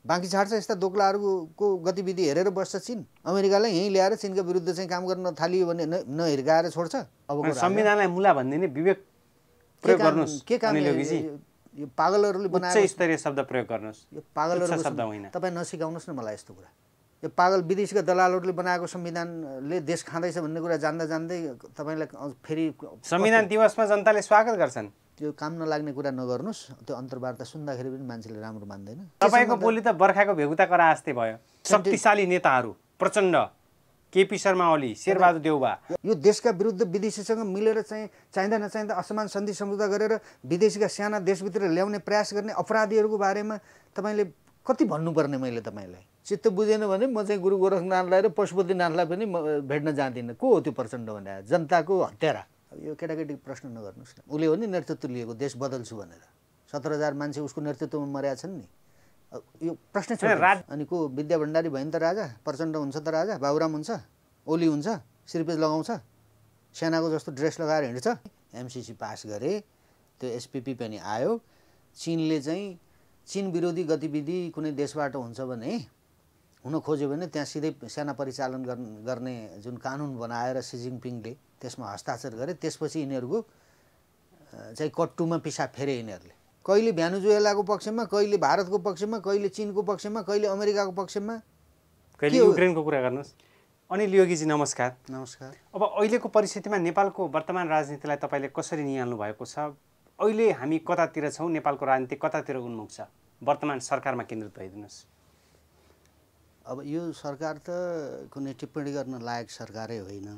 बाँकी छाड्छ यस्ता दोक्लाहरूको गतिविधि हेरेर बस्छ चिन। अमेरिकालाई यहीँ ल्याएर चिनका विरुद्ध चाहिँ काम गर्न थालियो भने नहिर्काएर छोड्छ। अब संविधानलाई मुला भन्दिने विवेक प्रयोग गर्नुस्। के काम यो पागलहरूले बनाएको उच्च स्तरीय शब्द प्रयोग गर्नुस्। यो पागलहरूको शब्द होइन। तपाईँ नसिकाउनुहोस् न मलाई यस्तो कुरा। यो पागल विदेशीका दलालहरूले बनाएको संविधानले देश खाँदैछ भन्ने कुरा जान्दा जान्दै तपाईँलाई फेरि संविधान दिवसमा जनताले स्वागत गर्छन्। त्यो काम नलाग्ने कुरा नगर्नुहोस्। त्यो अन्तर्वार्ता सुन्दाखेरि पनि मान्छेले राम्रो मान्दैन। तपाईँको बोली त बर्खाको भेगुता करा जस्तै भयो। शक्तिशाली नेताहरू प्रचण्ड, केपी शर्मा ओली, शेरबहादुर देउवा यो देशका विरुद्ध विदेशीसँग मिलेर चाहिँ चाहिँदा नचाहिँदा असमान सन्धि सम्झौता गरेर विदेशीका साना देशभित्र ल्याउने प्रयास गर्ने अपराधीहरूको बारेमा तपाईँले कति भन्नुपर्ने। मैले तपाईँलाई चित्त बुझेन भने म चाहिँ गुरु गोरखनाथलाई र पशुपतिनाथलाई पनि भेट्न जाँदिनँ। को हो त्यो प्रचण्ड भने? जनताको हत्यारा। यो केटाकेटी प्रश्न नगर्नुहोस् न। उसले हो नि नेतृत्व लिएको देश बदल्छु भनेर। 17,000 मान्छे उसको नेतृत्वमा मरेका छन् नि। यो प्रश्न छ। अनि को विद्या भण्डारी भयो नि त राजा? प्रचण्ड हुन्छ त राजा? बाबुराम हुन्छ? ओली हुन्छ? सिरपेज लगाउँछ? सेनाको जस्तो ड्रेस लगाएर हिँड्छ? एमसिसी पास गरे, त्यो एसपिपी पनि आयो। चिनले चाहिँ चिन विरोधी गतिविधि कुनै देशबाट हुन्छ भने हुन खोज्यो भने त्यहाँ सिधै सेना परिचालन गर्ने जुन कानुन बनाएर सी जिनपिङले त्यसमा हस्ताक्षर गरे। त्यसपछि यिनीहरूको चाहिँ कट्टुमा पिसाब फेरे यिनीहरूले। कहिले भेनेजुएलाको पक्षमा, कहिले भारतको पक्षमा, कहिले चिनको पक्षमा, कहिले अमेरिकाको पक्षमा, कहिले युक्रेनको कुरा गर्नुहोस्। अनिल योगीजी नमस्कार। नमस्कार। अब अहिलेको परिस्थितिमा नेपालको वर्तमान राजनीतिलाई तपाईँले कसरी निहाल्नु भएको छ? अहिले हामी कतातिर छौँ? नेपालको राजनीति कतातिर उन्मुख छ? वर्तमान सरकारमा केन्द्रित भइदिनुहोस्। अब यो सरकार त कुनै टिप्पणी गर्न लायक सरकारै होइन।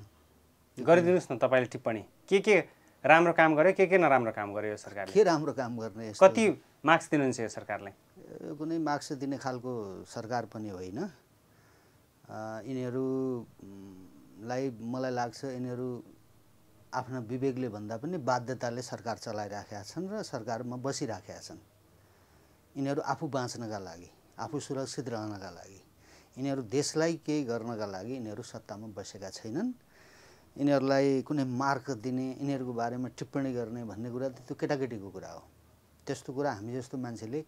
गरिदिनुहोस् न तपाईँले टिप्पणी। के राम्रो काम गर्यो, के नराम्रो काम गर्यो यो सरकारले? के राम्रो काम गर्ने? कति मार्क्स दिनुहुन्छ यो सरकारलाई? कुनै मार्क्स दिने खालको सरकार पनि होइन। यिनीहरूलाई मलाई लाग्छ यिनीहरू आफ्ना विवेकले भन्दा पनि बाध्यताले सरकार चलाइराखेका छन् र सरकारमा बसिराखेका छन्। यिनीहरू आफू बाँच्नका लागि, आफू सुरक्षित रहनका लागि, यिनीहरू देशलाई केही गर्नका लागि यिनीहरू सत्तामा बसेका छैनन्। यिनीहरूलाई कुनै मार्क दिने, यिनीहरूको बारेमा टिप्पणी गर्ने भन्ने कुरा त्यो केटाकेटीको कुरा हो। त्यस्तो कुरा हामी जस्तो मान्छेले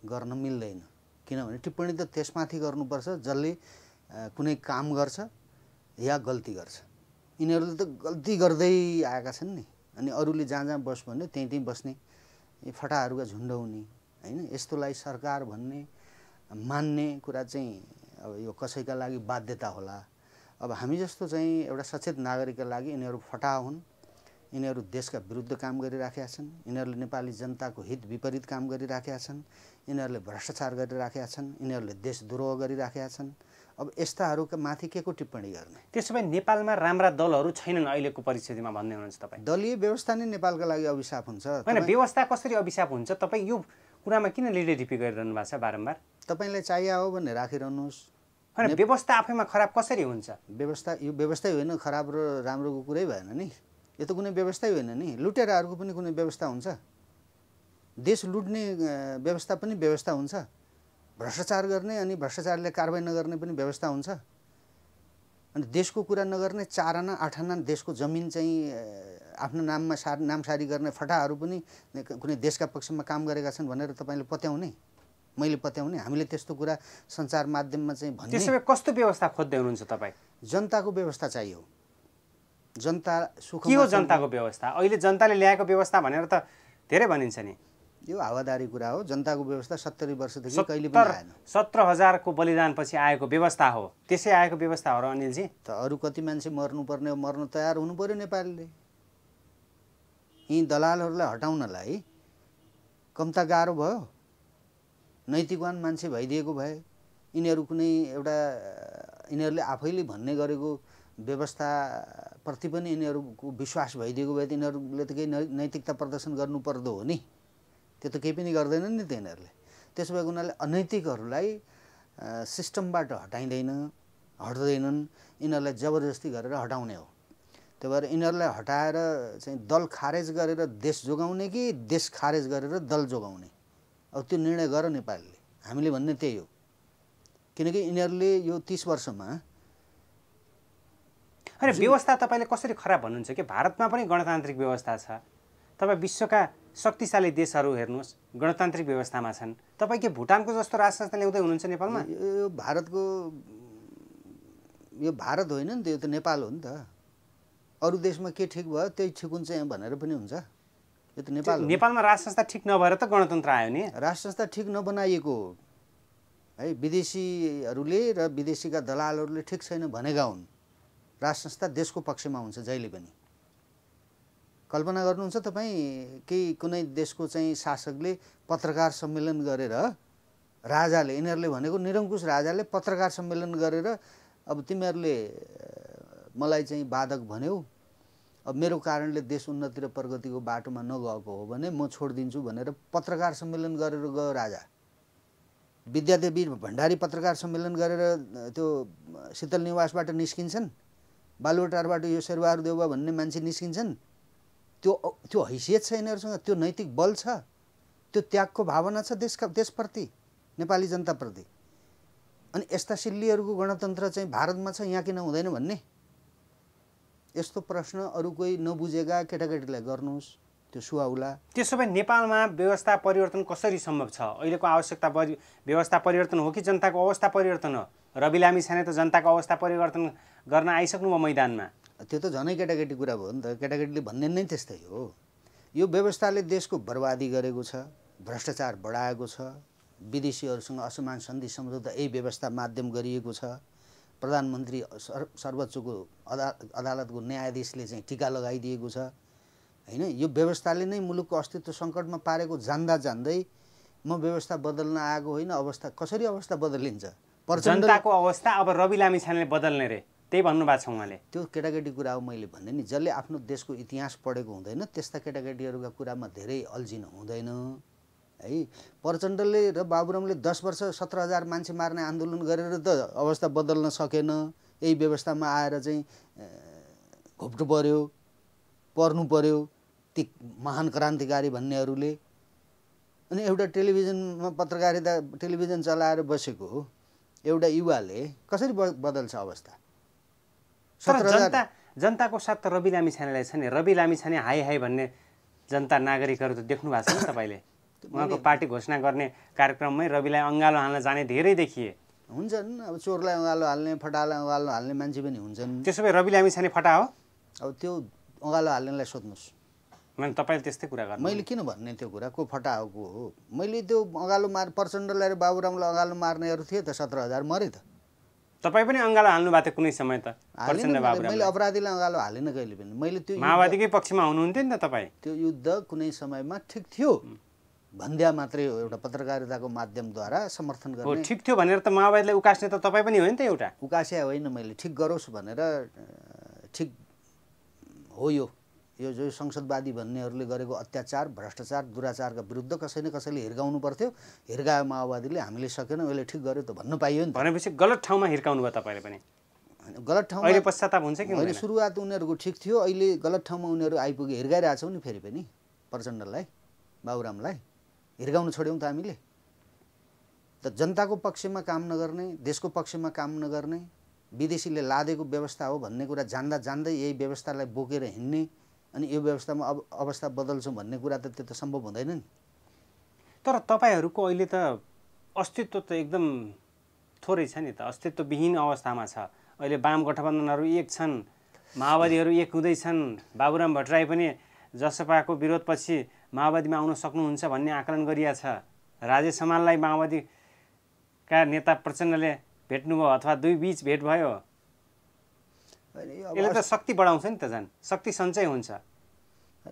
गर्न मिल्दैन। किनभने टिप्पणी त त्यसमाथि गर्नुपर्छ जसले कुनै काम गर्छ या गल्ती गर्छ। यिनीहरूले त गल्ती गर्दै आएका छन् नि। अनि अरूले जहाँ जहाँ बस भन्यो त्यहीँ बस्ने, फटाहरूका झुन्ड हुने होइन। यस्तोलाई सरकार भन्ने मान्ने कुरा चाहिँ अब यो कसैका लागि बाध्यता होला। अब हामी जस्तो चाहिँ एउटा सचेत नागरिकका लागि यिनीहरू फटा हुन्। यिनीहरू देशका विरुद्ध काम गरिराखेका छन्। यिनीहरूले नेपाली जनताको हित विपरीत काम गरिराखेका छन्। यिनीहरूले भ्रष्टाचार गरिराखेका छन्। यिनीहरूले देशद्रोह गरिराखेका छन्। अब यस्ताहरूका माथि के को टिप्पणी गर्ने? त्यसो भए नेपालमा राम्रा दलहरू छैनन् अहिलेको परिस्थितिमा भन्ने हुनुहुन्छ तपाईँ? दलीय व्यवस्था नै नेपालका लागि अभिशाप हुन्छ। होइन, व्यवस्था कसरी अभिशाप हुन्छ? तपाईँ यो कुरामा किन लिडेढिपी गरिरहनु भएको छ बारम्बार? तपाईँलाई चाहिए हो भने राखिरहनुहोस्। होइन, व्यवस्था आफैमा खराब कसरी हुन्छ? व्यवस्था यो व्यवस्थै होइन, खराब र राम्रोको कुरै भएन नि। यो त कुनै व्यवस्थै होइन नि। लुटेराहरूको पनि कुनै व्यवस्था हुन्छ? देश लुट्ने व्यवस्था पनि व्यवस्था हुन्छ? भ्रष्टाचार गर्ने अनि भ्रष्टाचारले कारबाही नगर्ने पनि व्यवस्था हुन्छ? अनि देशको कुरा नगर्ने 4 आना 8 आना देशको जमिन चाहिँ आफ्नो नाममा नामसारी गर्ने फटाहरू पनि कुनै देशका पक्षमा काम गरेका छन् भनेर तपाईँले पत्याउने, मैले पत्याउने, हामीले त्यस्तो कुरा सञ्चार माध्यममा चाहिँ भन्ने। त्यसो भए कस्तो व्यवस्था खोज्दै हुनुहुन्छ तपाईँ? जनताको व्यवस्था चाहियो। जनता सुख के हो जनताको व्यवस्था? अहिले जनताले ल्याएको व्यवस्था भनेर त धेरै भनिन्छ नि। यो हावादारी कुरा हो। जनताको व्यवस्था 70 वर्षदेखि कहिले पनि आएन। 17,000 को बलिदानपछि आएको व्यवस्था हो। त्यसै आएको व्यवस्था हो र अनिलजी? त अरू कति मान्छे मर्नुपर्ने हो, मर्न तयार हुनु पर्यो नेपालले। यी दलालहरूलाई हटाउनलाई कम्ता गाह्रो भयो? नैतिकवान मान्छे भइदिएको भए यिनीहरू कुनै एउटा यिनीहरूले आफैले भन्ने गरेको व्यवस्थाप्रति पनि यिनीहरूको विश्वास भइदिएको भए त यिनीहरूले त केही नैतिकता प्रदर्शन गर्नुपर्दो हो नि। त्यो त केही पनि गर्दैनन् नि त यिनीहरूले। त्यसो भए उनीहरूले अनैतिकहरूलाई सिस्टमबाट हट्दैनन्, यिनीहरूलाई जबरजस्ती गरेर हटाउने हो। त्यही भएर यिनीहरूलाई हटाएर चाहिँ दल खारेज गरेर देश जोगाउने कि देश खारेज गरेर दल जोगाउने, अब त्यो निर्णय गर नेपालले। हामीले भन्ने त्यही हो। किनकि यिनीहरूले यो 30 वर्षमा होइन, व्यवस्था तपाईँले कसरी खराब भन्नुहुन्छ कि? भारतमा पनि गणतान्त्रिक व्यवस्था छ। तपाईँ विश्वका शक्तिशाली देशहरू हेर्नुहोस् गणतान्त्रिक व्यवस्थामा छन्, तपाईँ के भुटानको जस्तो राज संस्था ल्याउँदै हुनुहुन्छ नेपालमा? यो भारत होइन नि त, यो त नेपाल हो नि त। अरू देशमा के ठिक भयो त्यही ठिक हुन्छ यहाँ भनेर पनि हुन्छ? यो त नेपाल हो। नेपालमा राज संस्था ठिक नभएर त गणतन्त्र आयो नि। राज संस्था ठिक नबनाइएको हो है, विदेशीहरूले र विदेशीका दलालहरूले ठिक छैन भनेका हुन्। राज संस्था देशको पक्षमा हुन्छ जहिले पनि। कल्पना गर्नुहुन्छ तपाईँ कि कुनै देशको चाहिँ शासकले पत्रकार सम्मेलन गरेर, राजाले, यिनीहरूले भनेको निरङ्कुश राजाले पत्रकार सम्मेलन गरेर अब तिमीहरूले मलाई चाहिँ बाधक भन्यौ, अब मेरो कारणले देश उन्नति र प्रगतिको बाटोमा नगएको हो भने म छोडिदिन्छु भनेर पत्रकार सम्मेलन गरेर गयो राजा। विद्यादेवी भण्डारी पत्रकार सम्मेलन गरेर त्यो शीतल निवासबाट निस्किन्छन्, बालुवाटारबाट यो शेरबहादुर देउवा भन्ने मान्छे निस्किन्छन्। त्यो हैसियत छ यिनीहरूसँग, त्यो नैतिक बल छ, त्यो त्यागको भावना छ देशप्रति, नेपाली जनताप्रति। अनि यस्ता सिल्लीहरूको गणतन्त्र चाहिँ भारतमा छ, यहाँ किन हुँदैन भन्ने यस्तो प्रश्न अरू कोही नबुझेका केटाकेटीलाई गर्नुहोस्, त्यो सुहाउला। त्यसो भए नेपालमा व्यवस्था परिवर्तन कसरी सम्भव छ? अहिलेको आवश्यकता व्यवस्था परिवर्तन हो कि जनताको अवस्था परिवर्तन हो? रवि लामिछाने त जनताको अवस्था परिवर्तन गर्न आइसक्नु भयो मैदानमा। त्यो त झनै केटाकेटी कुरा भयो नि त, केटाकेटीले भन्ने नै त्यस्तै हो। यो व्यवस्थाले देशको बर्बादी गरेको छ, भ्रष्टाचार बढाएको छ, विदेशीहरूसँग असमान सन्धि सम्झौता यही व्यवस्था माध्यम गरिएको छ। प्रधानमन्त्री सर्वोच्चको अदालतको न्यायाधीशले चाहिँ टीका लगाइदिएको छ हैन। यो व्यवस्थाले नै मुलुकको अस्तित्व सङ्कटमा पारेको जान्दा जान्दै म व्यवस्था बदल्न आएको होइन। अवस्था कसरी अवस्था बदलिन्छ? जनताको अवस्था अब रवि लामिछानेले बदल्ने रे, त्यही भन्नुभएको छ उहाँले। त्यो केटाकेटी कुरा हो, मैले भने नि, जसले आफ्नो देशको इतिहास पढेको हुँदैन त्यस्ता केटाकेटीहरूका कुरामा धेरै अल्झिनु हुँदैन है। प्रचण्डले र बाबुरामले 10 वर्ष 17,000 मान्छे मार्ने आन्दोलन गरेर त अवस्था बदल्न सकेन। यही व्यवस्थामा आएर चाहिँ घोप्टो पर्नु पर्यो ती महान क्रान्तिकारी भन्नेहरूले। अनि एउटा टेलिभिजनमा पत्रकारिता टेलिभिजन चलाएर बसेको एउटा युवाले कसरी बदल्छ अवस्था? जनताको साथ त रवि लामिछानेलाई छ नि। रवि लामिछाने हाई हाई भन्ने जनता नागरिकहरू त देख्नु भएको छ नि तपाईँले। उहाँको पार्टी घोषणा गर्ने कार्यक्रममै रविलाई अँगालो हाल्न जाने धेरै देखिए। हुन्छन्, अब चोरलाई अँगालो हाल्ने, फटालाई अँगालो हाल्ने मान्छे पनि हुन्छन्। त्यसो भए रवि लामिछाने फटा हो? अब त्यो अँगालो हाल्नेलाई सोध्नुहोस्। मैले तपाईँले त्यस्तै कुरा गर्नु। मैले किन भन्ने त्यो कुरा? को फटाएको हो? मैले त्यो अँगालो प्रचण्डलाई र बाबुरामलाई अँगालो मार्नेहरू थिए त 17,000 मरे त। तपाईँ पनि अँगालो हाल्नु भएको थियो कुनै समय त? मैले अपराधीलाई अँगालो हालेन कहिले पनि। मैले त्यो माओवादीकै पक्षमा हुनुहुन्थ्यो नि त तपाईँ। त्यो युद्ध कुनै समयमा ठिक थियो भन्द्या मात्रै हो, एउटा पत्रकारिताको माध्यमद्वारा समर्थन गर्ने। ठिक थियो भनेर त माओवादीलाई उकास्ने त तपाईँ पनि हो नि त एउटा? उकास्या होइन, मैले ठिक गरोस् भनेर। ठिक हो यो जो संसदवादी भन्नेहरूले गरेको अत्याचार, भ्रष्टाचार, दुराचारका विरुद्ध कसै न कसैले हिर्काउनु पर्थ्यो। हिर्कायो माओवादीले, हामीले सकेनौँ, यसले ठिक गर्यो त भन्न पाइयो नि। भनेपछि गलत ठाउँमा हिर्काउनु भयो तपाईँले पनि? गलत ठाउँमा अहिले पश्चाताप हुन्छ कि होइन? सुरुवात उनीहरूको ठिक थियो, अहिले गलत ठाउँमा उनीहरू आइपुगे। हिर्काइरहेछौँ नि फेरि पनि प्रचण्डलाई, बाबुरामलाई हिर्काउनु छोड्यौँ त हामीले। त जनताको पक्षमा काम नगर्ने, देशको पक्षमा काम नगर्ने, विदेशीले लादेको व्यवस्था हो भन्ने कुरा जान्दा जान्दै यही व्यवस्थालाई बोकेर हिँड्ने अनि यो व्यवस्थामा अब अवस्था बदल्छौँ भन्ने कुरा त त्यो त सम्भव हुँदैन नि। तर तपाईँहरूको अहिले त अस्तित्व त एकदम थोरै छ नि त, अस्तित्वविहीन अवस्थामा छ। अहिले वाम गठबन्धनहरू एक छन्, माओवादीहरू एक हुँदैछन्। बाबुराम भट्टराई पनि जसपाको विरोधपछि माओवादीमा आउन सक्नुहुन्छ भन्ने आकलन गरिएको छ। राजेश हमाललाई माओवादीका नेता प्रचण्डले भेट्नुभयो अथवा दुई बीच भेट भयो। यसले त शक्ति बढाउँछ नि त, झन् शक्ति सञ्चय हुन्छ।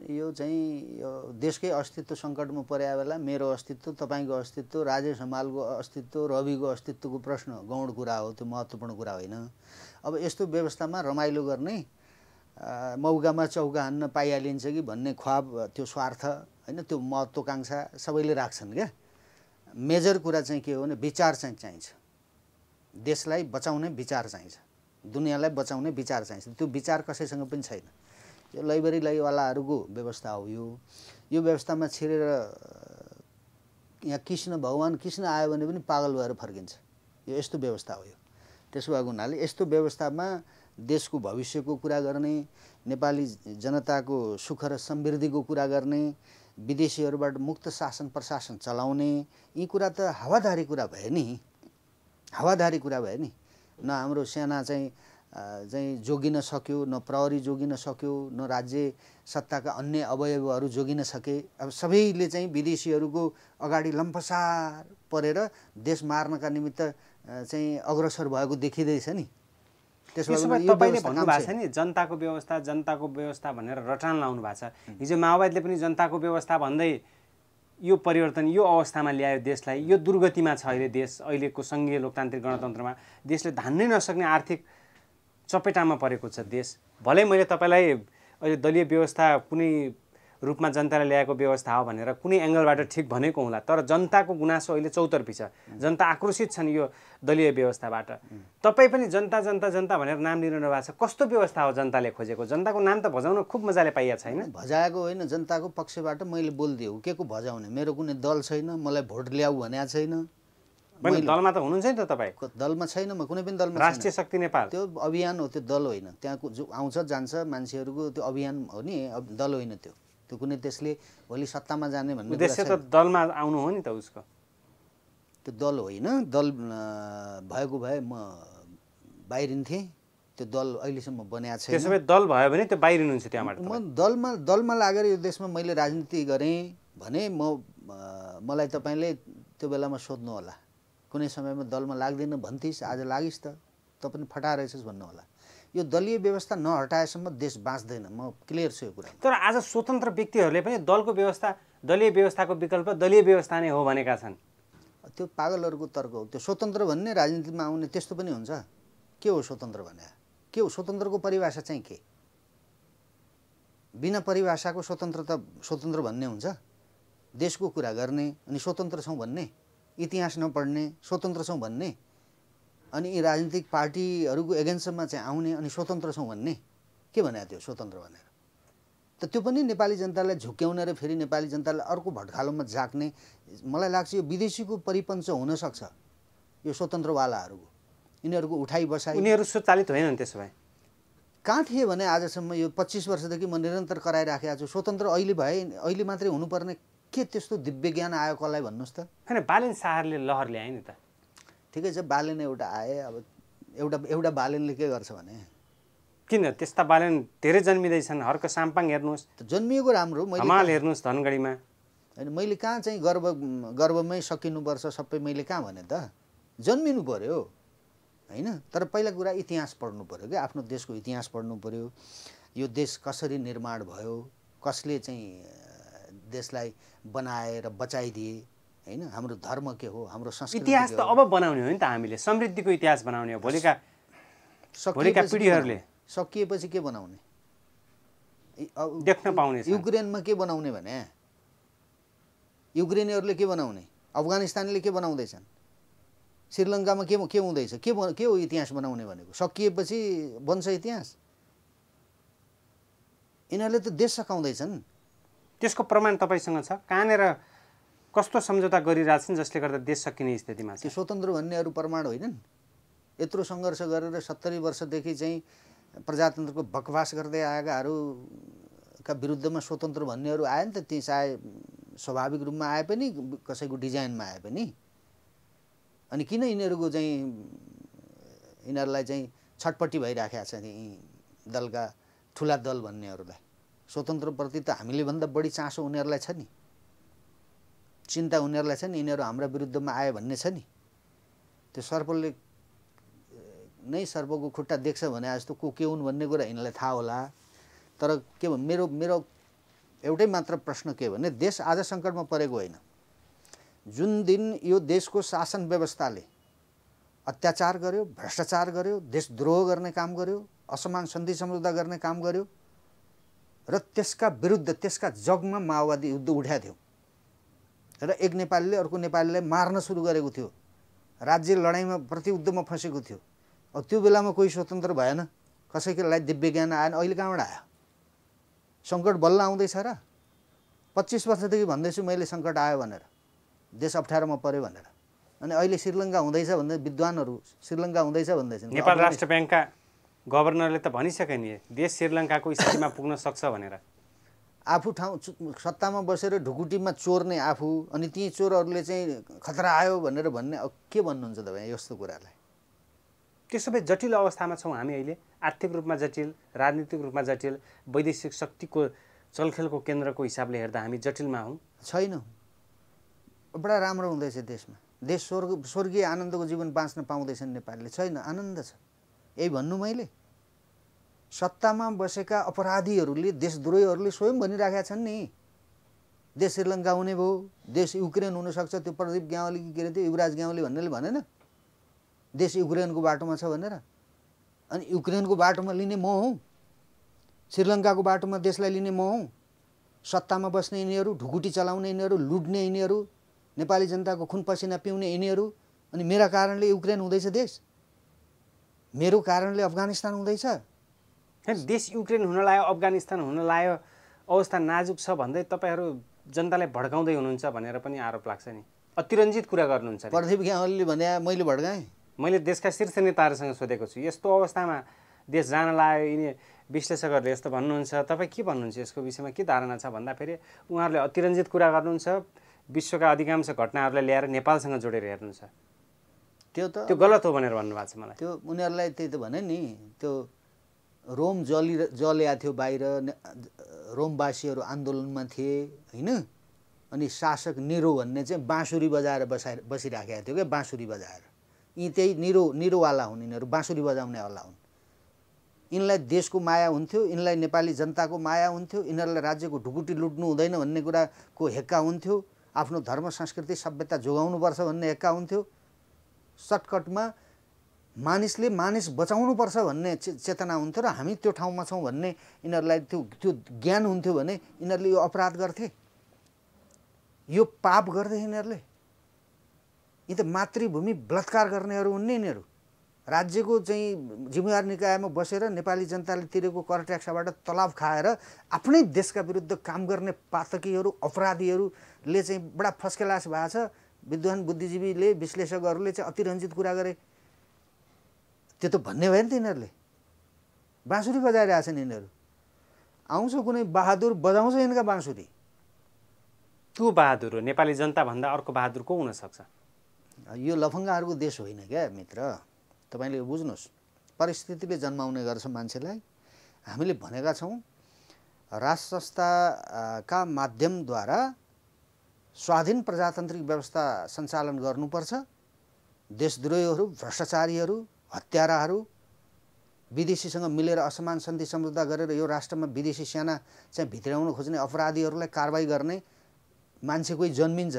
यो चाहिँ यो देशकै अस्तित्व सङ्कटमा परेको बेला मेरो अस्तित्व, तपाईँको अस्तित्व, राजेश हमालको अस्तित्व, रविको अस्तित्वको प्रश्न गौण कुरा हो, त्यो महत्त्वपूर्ण कुरा होइन। अब यस्तो व्यवस्थामा रमाइलो गर्ने, मौकामा चौका हान्न पाइहालिन्छ कि भन्ने ख्वाब, त्यो स्वार्थ होइन, त्यो महत्त्वाकाङ्क्षा सबैले राख्छन् क्या। मेजर कुरा चाहिँ के हो भने विचार चाहिँ चाहिन्छ। देशलाई बचाउने विचार चाहिन्छ, दुनियाँलाई बचाउने विचार चाहिन्छ। त्यो विचार कसैसँग पनि छैन। यो लाइब्रेरी लैवालाहरूको व्यवस्था हो। यो व्यवस्थामा छिरेर यहाँ भगवान् कृष्ण आयो भने पनि पागल भएर फर्किन्छ। यो यस्तो व्यवस्था हो। यो त्यसो भएको हुनाले यस्तो व्यवस्थामा देशको भविष्यको कुरा गर्ने, नेपाली जनताको सुख र समृद्धिको कुरा गर्ने, विदेशीहरूबाट मुक्त शासन प्रशासन चलाउने यी कुरा त हावाधारी कुरा भयो नि, हावाधारी कुरा भयो नि। न हाम्रो सेना चाहिँ जोगिन सक्यो, न प्रहरी जोगिन सक्यो, न राज्य सत्ताका अन्य अवयवहरू जोगिन सके। अब सबैले चाहिँ विदेशीहरूको अगाडि लम्पसार परेर देश मार्नका निमित्त चाहिँ अग्रसर भएको देखिँदैछ नि। तपाईँले भन्नुभएको छ नि जनताको व्यवस्था भनेर रटान लाउनु भएको छ। हिजो माओवादीले पनि जनताको व्यवस्था भन्दै यो परिवर्तन, यो अवस्थामा ल्यायो देशलाई। यो दुर्गतिमा छ अहिले देश, अहिलेको सङ्घीय लोकतान्त्रिक गणतन्त्रमा देशले धान्नै नसक्ने आर्थिक चपेटामा परेको छ देश। भलै मैले तपाईँलाई अहिले दलीय व्यवस्था कुनै रूपमा जनताले ल्याएको व्यवस्था हो भनेर कुनै एङ्गलबाट ठिक भनेको होला, तर जनताको गुनासो अहिले चौतर्फी छ। जनता आक्रोशित छन् यो दलीय व्यवस्थाबाट। तपाईँ पनि जनता जनता जनता भनेर नाम लिइरहनु भएको छ। कस्तो व्यवस्था हो जनताले खोजेको? जनताको नाम त भजाउन खुब मजाले पाइएको छैन। भजाएको होइन, जनताको पक्षबाट मैले बोलिदिएँ। के को भजाउने? मेरो कुनै दल छैन, मलाई भोट ल्याऊ भनेको छैन। दलमा त हुनुहुन्छ नि त तपाईँ? दलमा छैन, म कुनै पनि दलमा। राष्ट्रिय शक्ति नेपाल त्यो अभियान हो, त्यो दल होइन। त्यहाँको जो आउँछ जान्छ मान्छेहरूको त्यो अभियान हो नि, दल होइन त्यो। त्यो कुनै त्यसले भोलि सत्तामा जाने भन्ने उद्देश्य त दलमा आउनु हो नि त उसको। त्यो दल होइन। दल भएको भए म बाहिरिन्थेँ। त्यो दल अहिलेसम्म बनाएको छैन। त्यसो भए दल भयो भने त्यो बाहिरिनुहुन्छ त्यहाँबाट? म दलमा लागेर यो देशमा मैले राजनीति गरेँ भने मलाई तपाईँले त्यो बेलामा सोध्नु होला, कुनै समयमा दलमा लाग्दैन भन्थिस्, आज लागिस् त पनि फटाएर रहेछस् भन्नु होला। यो दलीय व्यवस्था नहटाएसम्म देश बाँच्दैन। म क्लियर छु यो कुरा। तर आज स्वतन्त्र व्यक्तिहरूले पनि दलको व्यवस्था, दलीय व्यवस्थाको विकल्प दलीय व्यवस्था नै हो भनेका छन्। त्यो पागलहरूको तर्क हो। त्यो स्वतन्त्र भन्ने राजनीतिमा आउने त्यस्तो पनि हुन्छ? के हो स्वतन्त्र भने? के हो स्वतन्त्रको परिभाषा चाहिँ? के बिना परिभाषाको स्वतन्त्र भन्ने हुन्छ? देशको कुरा गर्ने अनि स्वतन्त्र छौँ भन्ने, इतिहास नपढ्ने स्वतन्त्र छौँ भन्ने, अनि यी राजनीतिक पार्टीहरूको एगेन्स्टमा चाहिँ आउने अनि स्वतन्त्र छौँ भन्ने, के भने त्यो स्वतन्त्र भनेर? त त्यो पनि नेपाली जनतालाई झुक्क्याउने र फेरि नेपाली जनतालाई अर्को भट्कालोमा झाक्ने। मलाई लाग्छ यो विदेशीको परिपञ्च हुनसक्छ यो स्वतन्त्रवालाहरूको। यिनीहरूको उठाइ बसाइ, उनीहरू स्वचालित होइनन्। त्यसो भए कहाँ थिए भने आजसम्म यो 25 वर्षदेखि म निरन्तर कराइराखेको छु। स्वतन्त्र अहिले भए, अहिले मात्रै हुनुपर्ने के त्यस्तो दिव्य ज्ञान आयो कसलाई भन्नुहोस् त? होइन, बालेन शाहले लहर ल्याए नि त। ठिकै छ, बालेन एउटा आए। अब एउटा बालेनले के गर्छ भने? किन त्यस्ता बालेन धेरै जन्मिँदैछन्। हर्क साम्पाङ हेर्नुहोस्, जन्मिएको राम्रो। हमाल हेर्नुहोस् धनगढीमा। होइन, मैले कहाँ चाहिँ गर्वमै सकिनुपर्छ सबै मैले कहाँ भने त? जन्मिनु पर्यो होइन। तर पहिला कुरा इतिहास पढ्नु पर्यो क्या, आफ्नो देशको इतिहास पढ्नु पर्यो। यो देश कसरी निर्माण भयो, कसले चाहिँ देशलाई बनाएर बचाइदिए होइन, हाम्रो धर्म के हो, हाम्रो संस्कृति। इतिहास त अब बनाउने हो नि त, हामीले समृद्धिको इतिहास बनाउने हो। भोलिका पिँढीहरूले सकिएपछि के बनाउने? देख्न पाउने। युक्रेनमा के बनाउने भने? युक्रेनीहरूले के बनाउने? अफगानिस्तानले के बनाउँदैछन्? श्रीलङ्कामा के हुँदैछ? के हो इतिहास बनाउने भनेको? सकिएपछि बन्छ इतिहास? यिनीहरूले त देश सकाउँदैछन्। त्यसको प्रमाण तपाईँसँग छ? कहाँनिर कस्तो सम्झौता गरिरहेछन् जसले गर्दा देश सकिने स्थितिमा छ? त्यो स्वतन्त्र भन्नेहरू प्रमाण होइनन्? यत्रो सङ्घर्ष गरेर 70 वर्षदेखि चाहिँ प्रजातन्त्रको बकवास गर्दै आएकाहरूका विरुद्धमा स्वतन्त्र भन्नेहरू आए नि त। ती चाहे स्वाभाविक रूपमा आए पनि, कसैको डिजाइनमा आए पनि। अनि किन यिनीहरूको चाहिँ यिनीहरूलाई चाहिँ छटपट्टि भइराखेको छ नि दलका ठुला दल भन्नेहरूलाई? स्वतन्त्रप्रति त हामीले भन्दा बढी चासो उनीहरूलाई छ नि, चिन्ता उनीहरूलाई छ नि। यिनीहरू हाम्रा विरुद्धमा आयो भन्ने छ नि। त्यो सर्पले नै सर्पको खुट्टा देख्छ भने जस्तो को के हुन् भन्ने कुरा यिनीहरूलाई थाहा होला। तर के भन्, मेरो एउटै मात्र प्रश्न के भने, देश आज सङ्कटमा परेको होइन। जुन दिन यो देशको शासन व्यवस्थाले अत्याचार गर्यो, भ्रष्टाचार गर्यो, देशद्रोह गर्ने काम गर्यो, असमान सन्धि सम्झौता गर्ने काम गर्यो र त्यसका विरुद्ध त्यसका जगमा माओवादी युद्ध उठाएको थियो र एक नेपालीले अर्को नेपालीलाई मार्न सुरु गरेको थियो, राज्य लडाइँमा प्रतियुद्धमा फँसेको थियो। अब त्यो बेलामा कोही स्वतन्त्र भएन, कसैलाई दिव्य ज्ञान आएन। अहिले कहाँबाट आयो? सङ्कट बल्ल आउँदैछ र? 25 वर्षदेखि भन्दैछु मैले सङ्कट आयो भनेर, देश अप्ठ्यारोमा पर्यो भनेर। अनि अहिले श्रीलङ्का हुँदैछ भन्दै विद्वानहरू श्रीलङ्का हुँदैछ भन्दैछन्। नेपाल राष्ट्र ब्याङ्कका गभर्नरले त भनिसके नि देश श्रीलङ्काको स्थितिमा पुग्न सक्छ भनेर। आफू सत्तामा बसेर ढुकुटीमा चोर्ने आफू अनि ती चोरहरूले चाहिँ खतरा आयो भनेर भन्ने के भन्नुहुन्छ तपाईँ यस्तो कुरालाई? त्यो सबै जटिल अवस्थामा छौँ हामी अहिले। आर्थिक रूपमा जटिल, राजनीतिक रूपमा जटिल, वैदेशिक शक्तिको चलखेलको केन्द्रको हिसाबले हेर्दा हामी जटिलमा हौँ। छैनौँ। बडा राम्रो हुँदैछ देशमा। देश स्वर्गीय आनन्दको जीवन बाँच्न पाउँदैछन् नेपालीले? छैन, आनन्द छ। यही भन्नु मैले। सत्तामा बसेका अपराधीहरूले, देशद्रोहीहरूले स्वयं भनिराखेका छन् नि, देश श्रीलङ्का हुने भयो, देश युक्रेन हुनसक्छ। त्यो प्रदीप ग्यावाली के अरे त्यो युवराज ग्यावाली भन्नेले भनेन देश युक्रेनको बाटोमा छ भनेर? अनि युक्रेनको बाटोमा लिने म हुँ, श्रीलङ्काको बाटोमा देशलाई लिने म हुँ। सत्तामा बस्ने यिनीहरू, ढुकुटी चलाउने यिनीहरू, लुट्ने यिनीहरू, नेपाली जनताको खुन पसिना पिउने यिनीहरू। अनि मेरा कारणले युक्रेन हुँदैछ देश, मेरो कारणले अफगानिस्तान हुँदैछ। देश युक्रेन हुन लाग्यो, अफगानिस्तान हुन लाग्यो, अवस्था नाजुक छ भन्दै तपाईँहरू जनतालाई भड्काउँदै हुनुहुन्छ भनेर पनि आरोप लाग्छ नि। अतिरञ्जित कुरा गर्नुहुन्छ। प्रदीप ग्यावालीले भने मैले भड्काएँ? मैले देशका शीर्ष नेताहरूसँग सोधेको छु, यस्तो अवस्थामा देश जान लाग्यो, यिनी विश्लेषकहरूले यस्तो भन्नुहुन्छ, तपाईँ के भन्नुहुन्छ यसको विषयमा, के धारणा छ भन्दाखेरि उहाँहरूले अतिरञ्जित कुरा गर्नुहुन्छ, विश्वका अधिकांश घटनाहरूलाई ल्याएर नेपालसँग जोडेर हेर्नुहुन्छ। त्यो गलत हो भनेर भन्नुभएको छ मलाई। त्यो उनीहरूलाई त्यही त भने नि, त्यो रोम जलेको थियो बाहिर, रोमवासीहरू आन्दोलनमा थिए होइन। अनि शासक निरो भन्ने चाहिँ बाँसुरी बजाएर बसिराखेको थियो क्या, बाँसुरी बजाएर। यी त्यही निरोवाला हुन् यिनीहरू, बाँसुरी बजाउनेवाला हुन्। यिनलाई देशको माया हुन्थ्यो, यिनलाई नेपाली जनताको माया हुन्थ्यो, यिनीहरूलाई राज्यको ढुकुटी लुट्नु हुँदैन भन्ने कुराको हेक्का हुन्थ्यो, आफ्नो धर्म संस्कृति सभ्यता जोगाउनुपर्छ भन्ने हेक्का हुन्थ्यो। सर्टकटमा मानिसले मानिस बचाउनुपर्छ भन्ने चेतना हुन्थ्यो र हामी त्यो ठाउँमा छौँ भन्ने यिनीहरूलाई त्यो ज्ञान हुन्थ्यो भने यिनीहरूले यो अपराध गर्थे, यो पाप गर्थे यिनीहरूले। यी त मातृभूमि बलात्कार गर्नेहरू हुन् नि यिनीहरू। राज्यको चाहिँ जिम्मेवार निकायमा बसेर नेपाली जनताले तिरेको कर ट्याक्सबाट तलाब खाएर आफ्नै देशका विरुद्ध काम गर्ने पातकीहरू, अपराधीहरूले चाहिँ बडा फस्केलास भएको छ। विद्वान बुद्धिजीवीले, विश्लेषकहरूले चाहिँ अतिरञ्जित कुरा गरे। त्यो त भन्ने भयो नि त यिनीहरूले। बाँसुरी बजाइरहेछन् यिनीहरू। आउँछ कुनै बहादुर बजाउँछ यिनका बाँसुरी। त्यो बहादुर हो, नेपाली जनताभन्दा अर्को बहादुर को हुनसक्छ? यो लफङ्गाहरूको देश होइन क्या मित्र, तपाईँले बुझ्नुहोस्। परिस्थितिले जन्माउने गर्छ मान्छेलाई। हामीले भनेका छौँ राज संस्थाका माध्यमद्वारा स्वाधीन प्रजातान्त्रिक व्यवस्था सञ्चालन गर्नुपर्छ। देशद्रोहीहरू, भ्रष्टाचारीहरू, हत्याराहरू, विदेशीसँग मिलेर असमान सन्धि सम्झौता गरेर यो राष्ट्रमा विदेशी सेना चाहिँ भित्राउन खोज्ने अपराधीहरूलाई कारबाही गर्ने मान्छे कोही जन्मिन्छ।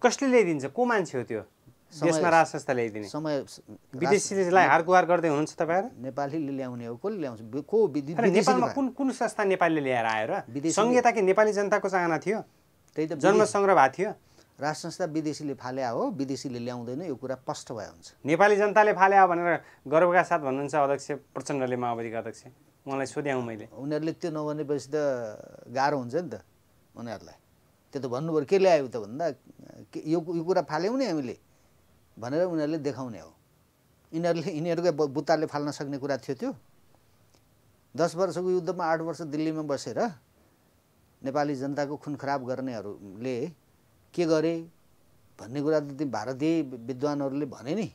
कसले ल्याइदिन्छ? को मान्छे हो त्यो देशमा राज संस्था ल्याइदिने? विदेशीलाई हारगुहार गर्दै हुनुहुन्छ तपाईँहरू? नेपालीले ल्याउने हो, कसले ल्याउँछ? नेपालमा कुन संस्था नेपालीले ल्याएर आयो र? संहिता के नेपाली जनताको चाहना थियो? त्यही त जन्म सङ्ग्रह भएको थियो। राज संस्था विदेशीले फाल्या हो, विदेशीले ल्याउँदैन, यो कुरा स्पष्ट भयो हुन्छ। नेपाली जनताले फाल्या भनेर गर्वका साथ भन्नुहुन्छ अध्यक्ष प्रचण्डले, माओवादीका अध्यक्ष। उहाँलाई सोध्याउँ मैले। उनीहरूले त्यो नभनेपछि त गाह्रो हुन्छ नि त उनीहरूलाई। त्यो त भन्नु पऱ्यो, के ल्यायो त भन्दा यो कुरा फाल्यौँ नि हामीले भनेर उनीहरूले देखाउने हो। यिनीहरूकै बुत्ताले फाल्न सक्ने कुरा थियो त्यो? 10 वर्षको युद्धमा 8 वर्ष दिल्लीमा बसेर नेपाली जनताको खुन खराब गर्नेहरूले के गरे भन्ने कुरा त भारतीय विद्वानहरूले भने नि,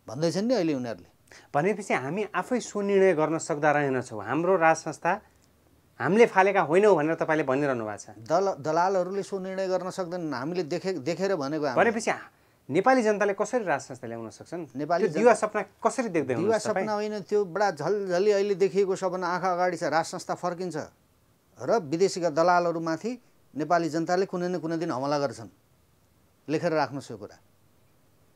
भन्दैछन् नि अहिले उनीहरूले। भनेपछि हामी आफै स्वनिर्णय गर्न सक्दा रहेनछौँ। हाम्रो राज संस्था हामीले फालेका होइनौँ भनेर तपाईँले भनिरहनु भएको छ। दलालहरूले स्वनिर्णय गर्न सक्दैनन्, हामीले देखेर भनेको। भनेपछि नेपाली जनताले कसरी राज संस्था ल्याउन सक्छन्? नेपाली दिवा सपना कसरी देख्दै हुनुहुन्छ? दिवा सपना होइन, त्यो बडा झलझली अहिले देखिएको सपना आँखा अगाडि छ। राज संस्था फर्किन्छ र विदेशीका दलालहरूमाथि नेपाली जनताले कुनै न कुनै दिन हमला गर्छन्। लेखेर राख्नुहोस् यो कुरा।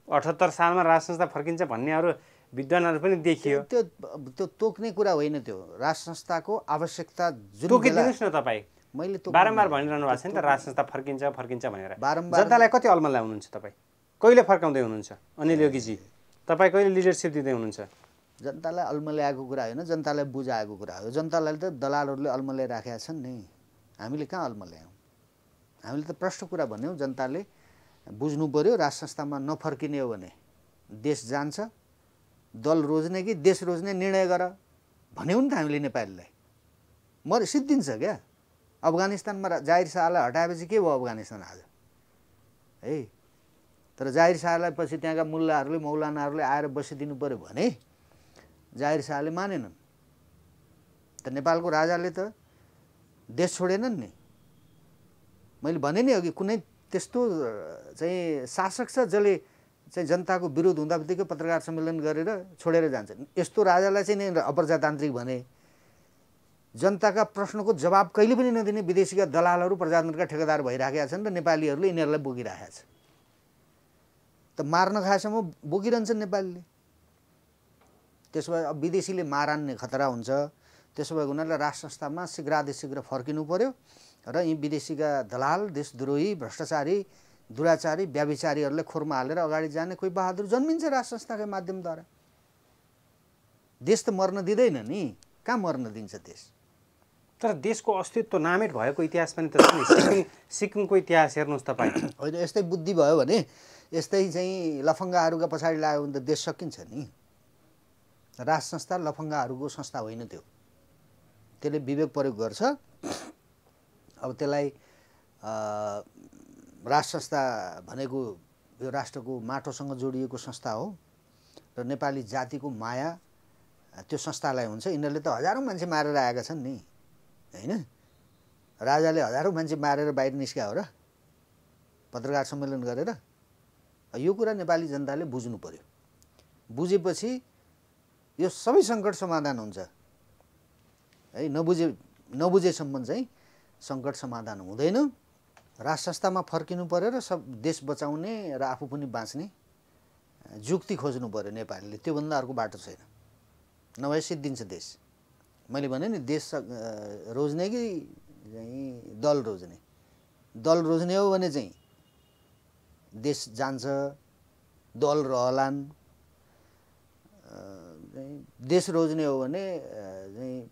78 सालमा राज संस्था फर्किन्छ भन्नेहरू विद्वानहरू पनि देखियो। त्यो तोक्ने कुरा होइन। त्यो राज संस्थाको आवश्यकता जुन तोकिदिनुहोस् न तपाईँ। मैले बारम्बार भनिरहनु भएको छ नि त राज संस्था फर्किन्छ भनेर। जनतालाई कति अलमल ल्याउनुहुन्छ तपाईँ? कहिले फर्काउँदै हुनुहुन्छ अनिल योगीजी? तपाईँ कहिले लिडरसिप दिँदै हुनुहुन्छ? जनतालाई अल्मल्याएको कुरा होइन, जनतालाई बुझाएको कुरा हो। जनतालाई त दलालहरूले अल्मल्याइराखेका छन् नि, हामीले कहाँ अल्मल्यायौँ? हामीले त प्रष्ट कुरा भन्यौँ। जनताले बुझ्नु पर्यो, राज संस्थामा नफर्किने हो भने देश जान्छ, दल रोज्ने कि देश रोज्ने निर्णय गर भन्यौँ नि त हामीले नेपालीलाई। सिद्धिन्छ क्या। अफगानिस्तानमा जाहिर शाहलाई हटाएपछि के भयो अफगानिस्तान आज है। तर जाहिर शाहलाई पछि त्यहाँका मुल्लाहरूले मौलानाहरूले आएर बसिदिनु पऱ्यो भने जाहिर शाहले मानेनन्। त नेपालको राजाले त देश छोडेनन् नि। मैले भने नि अघि कुनै त्यस्तो चाहिँ शासक छ जसले चाहिँ जनताको विरोध हुँदा बित्तिकै पत्रकार सम्मेलन गरेर छोडेर जान्छ। यस्तो राजालाई चाहिँ नि अप्रजातान्त्रिक भने। जनताका प्रश्नको जवाब कहिले पनि नदिने विदेशीका दलालहरू प्रजातन्त्रका ठेकेदार भइराखेका छन् र नेपालीहरूले यिनीहरूलाई बोकिराखेका छ। त मार्न खाएसम्म बोकिरहन्छन् नेपालीले। त्यसो भए अब विदेशीले मारान्ने खतरा हुन्छ। त्यसो भएको हुनाले राष्ट्र संस्थामा शीघ्रातिशीघ्र फर्किनु पर्यो र यी विदेशीका दलाल, देशद्रोही, भ्रष्टाचारी, दुराचारी, व्याभिचारीहरूलाई खोरमा हालेर अगाडि जाने कोही बहादुर जन्मिन्छ राष्ट्र संस्थाका माध्यमद्वारा। देश त मर्न दिँदैन नि, कहाँ मर्न दिन्छ देश। तर देशको अस्तित्व नामेट भएको इतिहास पनि त छ नि। सिक्किमको इतिहास हेर्नुहोस् तपाईँ। होइन यस्तै बुद्धि भयो भने, यस्तै चाहिँ लफङ्गाहरूका पछाडि लाग्यो भने त देश सकिन्छ नि। राष्ट्र संस्था लफङ्गाहरूको संस्था होइन त्यो। त्यसले विवेक प्रयोग गर्छ। अब त्यसलाई राष्ट्र संस्था भनेको यो राष्ट्रको माटोसँग जोडिएको संस्था हो र नेपाली जातिको माया त्यो संस्थालाई हुन्छ। यिनीहरूले त हजारौँ मान्छे मारेर आएका छन् नि होइन। राजाले हजारौँ मान्छे मारेर बाहिर निस्क्या हो र पत्रकार सम्मेलन गरेर। यो कुरा नेपाली जनताले बुझ्नु पर्यो। बुझेपछि यो सबै सङ्कट समाधान हुन्छ है। नबुझेसम्म चाहिँ सङ्कट समाधान हुँदैन। राष्ट्र संस्थामा फर्किनु पर्यो र सब देश बचाउने र आफू पनि बाँच्ने जुक्ति खोज्नु पर्यो नेपालीले। त्योभन्दा अर्को बाटो छैन। नभए सिद्धिन्छ देश। मैले भने नि देश रोज्ने कि चाहिँ दल रोज्ने। दल रोज्ने हो भने चाहिँ देश जान्छ, दल रहलान्। देश रोज्ने हो भने चाहिँ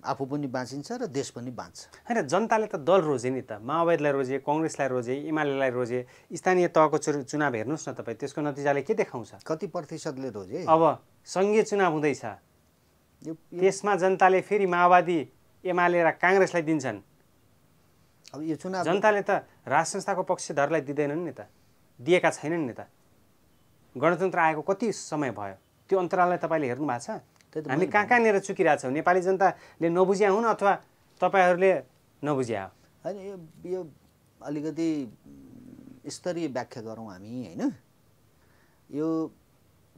आफू पनि बाँचिन्छ र देश पनि बाँच्छ। होइन जनताले त दल रोजे नि त। माओवादीलाई रोजे, कङ्ग्रेसलाई रोजे, एमालेलाई रोजे। स्थानीय तहको चुनाव हेर्नुहोस् न तपाईँ, त्यसको नतिजाले के देखाउँछ? कति प्रतिशतले रोजे? अब सङ्घीय चुनाव हुँदैछ, त्यसमा जनताले फेरि माओवादी, एमाले र काङ्ग्रेसलाई दिन्छन्। अब यो चुनाव जनताले त राज संस्थाको पक्षधरलाई दिँदैनन् नि त, दिएका छैनन् नि त। गणतन्त्र आएको कति समय भयो? त्यो अन्तराललाई तपाईँले हेर्नु भएको छ? हामी कहाँ कहाँनिर चुकिरहेछौँ? नेपाली जनताले नबुझ्या हुन् अथवा तपाईँहरूले नबुझ्या हो? होइन यो अलिकति स्तरीय व्याख्या गरौँ हामी होइन। यो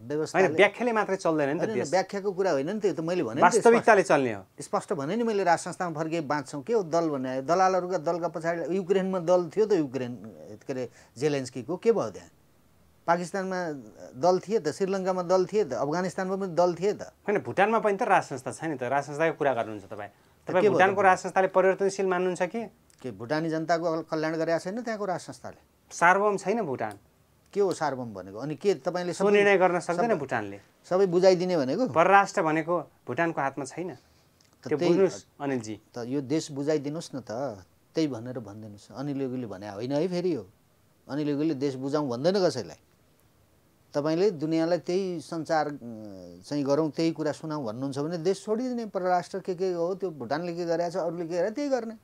व्यवस्था होइन व्याख्याले मात्रै चल्दैन नि त देश। व्याख्याको कुरा होइन नि त्यो त। मैले भने वास्तविकताले चल्ने हो। स्पष्ट भने नि मैले राज संस्थामा फर्के बाँच्छौँ के हो दल भने। दलालहरूका दलका पछाडि युक्रेनमा दल थियो त, युक्रेन के अरे जेलेन्स्कीको के भयो त्यहाँ? पाकिस्तानमा दल थिए त, श्रीलङ्कामा दल थिए त, अफगानिस्तानमा पनि दल थिए त। होइन भुटानमा पनि त राज संस्था छैन त। राज संस्थाको कुरा गर्नुहुन्छ तपाईँ। तपाईँ भुटानको राज संस्थाले परिवर्तनशील मान्नुहुन्छ कि भुटानी जनताको कल्याण गरेका छैन त्यहाँको राज संस्थाले? सार्वभौम छैन भुटान। के हो सार्वभौम भनेको? अनि के तपाईँले सो निर्णय गर्न सक्दैन भुटानले? सबै बुझाइदिने भनेको? परराष्ट्र भनेको भुटानको हातमा छैन। त्यो बुझ्नुहोस् अनिलजी। त यो देश बुझाइदिनुहोस् न त। त्यही भनेर भनिदिनुहोस्। अनिल योगीले भने होइन है फेरि यो। अनिल योगीले देश बुझाउँ भन्दैन कसैलाई। तपाईँले दुनियाँलाई त्यही सञ्चार चाहिँ गरौँ, त्यही कुरा सुनाउँ भन्नुहुन्छ भने देश छोडिदिने। परराष्ट्र के हो त्यो भुटानले के गरेको छ, अरूले के गरे त्यही गर्ने।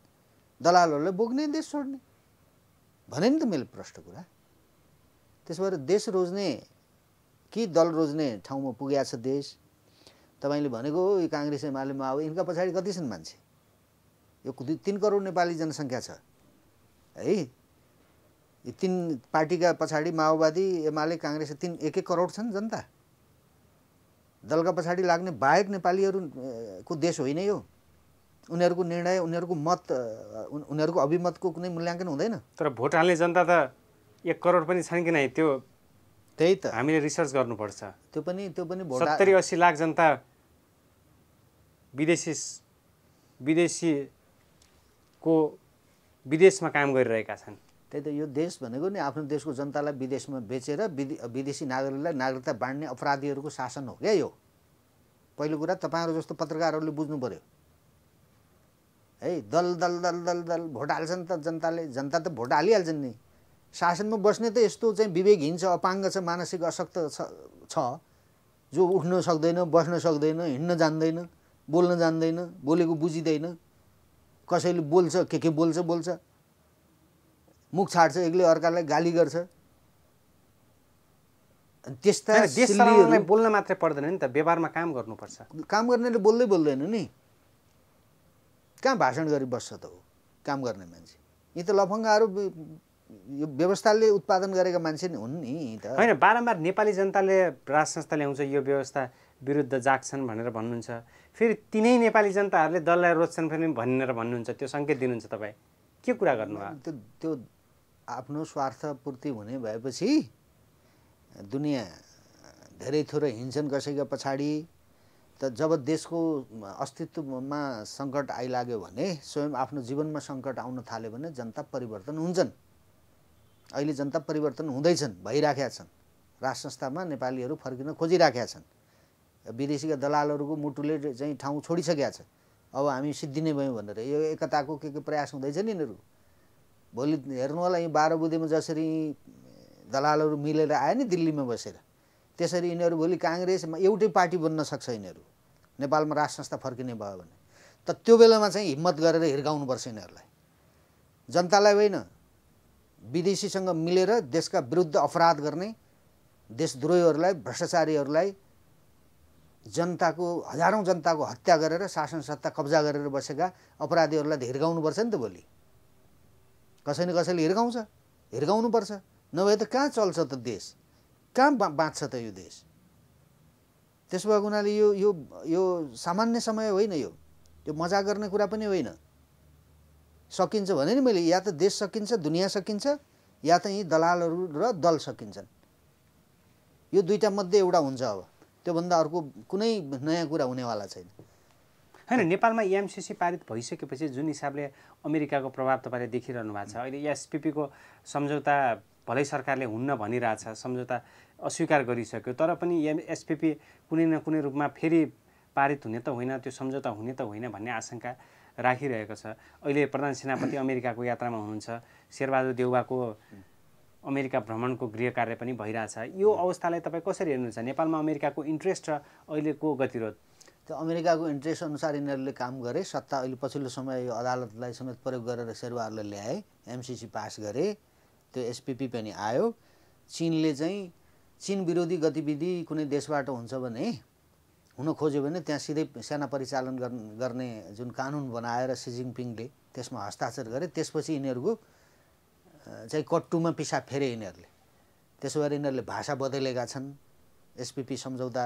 दलालहरूले बोक्ने, देश छोड्ने भने नि त मैले प्रष्ट कुरा। त्यसो भएर देश रोज्ने कि दल रोज्ने ठाउँमा पुगेको छ देश। तपाईँले भनेको हो यो काङ्ग्रेस एमाले माओवादी यिनका पछाडि कति छन् मान्छे? यो 3 करोड नेपाली जनसङ्ख्या छ है। यी 3 पार्टीका पछाडि माओवादी, एमाले, काङ्ग्रेस 1-1 करोड छन् जनता। दलका पछाडि लाग्ने बाहेक नेपालीहरूको देश होइन यो। उनीहरूको निर्णय, उनीहरूको मत, उनीहरूको अभिमतको कुनै मूल्याङ्कन हुँदैन। तर भोट हाल्ने जनता त 1 करोड पनि छन् कि नै? त्यो त्यही त हामीले रिसर्च गर्नुपर्छ। त्यो पनि 70-80 लाख जनता विदेशमा काम गरिरहेका छन्। त्यही त यो देश भनेको नि आफ्नो देशको जनतालाई विदेशमा बेचेर विदेशी नागरिकलाई नागरिकता बाँड्ने अपराधीहरूको शासन हो क्या यो। पहिलो कुरा तपाईँहरू जस्तो पत्रकारहरूले बुझ्नु पर्यो है। दल दल दल दल दल भोट हाल्छन् त जनताले। जनता त भोट हालिहाल्छन् नि। शासनमा बस्ने त यस्तो चाहिँ विवेकहीन छ, अपाङ्ग छ, मानसिक अशक्त छ जो उठ्न सक्दैन, बस्न सक्दैन, हिँड्न जान्दैन, बोल्न जान्दैन, बोलेको बुझिँदैन, कसैले बोल्छ के बोल्छ, मुख छाड्छ, एक्लै अर्कालाई गाली गर्छ। त्यस्ता देश चलाउनलाई बोल्न मात्रै पर्दैन नि त, व्यवहारमा काम गर्नुपर्छ। काम गर्नेले बोल्दैन नि, कहाँ भाषण गरी बस्छ त हो काम गर्ने मान्छे। यी त लफङ्गाहरू यो व्यवस्थाले उत्पादन गरेका मान्छे नै हुन् नि त। होइन, बारम्बार नेपाली जनताले राज संस्था ल्याउँछ, यो व्यवस्था विरुद्ध जाग्छन् भनेर भन्नुहुन्छ, फेरि तिनै नेपाली जनताहरूले दललाई रोज्छन् फेरि भनेर भन्नुहुन्छ, त्यो सङ्केत दिनुहुन्छ तपाईँ के कुरा गर्नुभयो? त्यो आफ्नो स्वार्थपूर्ति हुने भएपछि दुनियाँ धेरै थोरै हिँड्छन् कसैका पछाडि। त जब देशको अस्तित्वमा सङ्कट आइलाग्यो भने, स्वयं आफ्नो जीवनमा सङ्कट आउन थाल्यो भने जनता परिवर्तन हुन्छन्। अहिले जनता परिवर्तन हुँदैछन्, भइराखेका छन्। राज संस्थामा नेपालीहरू फर्किन खोजिराखेका छन्। विदेशीका दलालहरूको मुटुले चाहिँ ठाउँ छोडिसकेका छ। अब हामी सिद्धिने भयौँ भनेर यो एकताको के प्रयास हुँदैछ नि यिनीहरू। भोलि हेर्नु होला, यी 12 बुँदेमा जसरी दलालहरू मिलेर आए नि दिल्लीमा बसेर, त्यसरी यिनीहरू भोलि काङ्ग्रेसमा एउटै पार्टी बन्न सक्छ यिनीहरू, नेपालमा राज संस्था फर्किने भयो भने। त त्यो बेलामा चाहिँ हिम्मत गरेर हिर्काउनुपर्छ यिनीहरूलाई, जनतालाई होइन, विदेशीसँग मिलेर देशका विरुद्ध अपराध गर्ने देशद्रोहीहरूलाई, भ्रष्टाचारीहरूलाई, जनताको हजारौँ जनताको हत्या गरेर शासन सत्ता कब्जा गरेर बसेका अपराधीहरूलाई त हिर्काउनुपर्छ नि त। भोलि कसै न कसैले हिर्काउनुपर्छ, नभए त कहाँ चल्छ त देश, कहाँ बाँच्छ त यो देश। त्यसो भएको हुनाले यो सामान्य समय होइन, यो मजा गर्ने कुरा पनि होइन। सकिन्छ भने नि मैले, या त देश सकिन्छ, दुनियाँ सकिन्छ, या त यी दलालहरू र दल सकिन्छन्। यो दुईटा मध्ये एउटा हुन्छ। अब त्योभन्दा अर्को कुनै नयाँ कुरा हुनेवाला छैन। होइन, नेपालमा एमसिसी पारित भइसकेपछि जुन हिसाबले अमेरिकाको प्रभाव तपाईँले देखिरहनु भएको छ, अहिले एसपिपीको सम्झौता भलै सरकारले हुन्न भनिरहेछ, सम्झौता अस्वीकार गरिसक्यो, तर पनि एसपिपी कुनै न कुनै रूपमा फेरि पारित हुने त होइन, त्यो सम्झौता हुने त होइन भन्ने आशंका राखिरहेको छ। अहिले प्रधान सेनापति अमेरिकाको यात्रामा हुनुहुन्छ, शेरबहादुर देउवाको अमेरिका भ्रमणको गृह कार्य पनि भइरहेछ। यो अवस्थालाई तपाईँ कसरी हेर्नुहुन्छ? नेपालमा अमेरिकाको इन्ट्रेस्ट र अहिलेको गतिरोध? त्यो अमेरिकाको इन्ट्रेस्ट अनुसार यिनीहरूले काम गरे। सत्ता अहिले पछिल्लो समय यो अदालतलाई समेत प्रयोग गरेर शेरबहादुरले ल्याए, एमसिसी पास गरे, त्यो एसपिपी पनि आयो। चीनले चाहिँ चीन विरोधी गतिविधि कुनै देशबाट हुन्छ भने, हुन खोज्यो भने त्यहाँ सिधै सेना परिचालन गर्ने जुन कानुन बनाएर सी जिनपिङले त्यसमा हस्ताक्षर गरे। त्यसपछि यिनीहरूको चाहिँ कट्टुमा पिसाब फेरे यिनीहरूले। त्यसो भएर यिनीहरूले भाषा बदलेका छन्। एसपिपी सम्झौता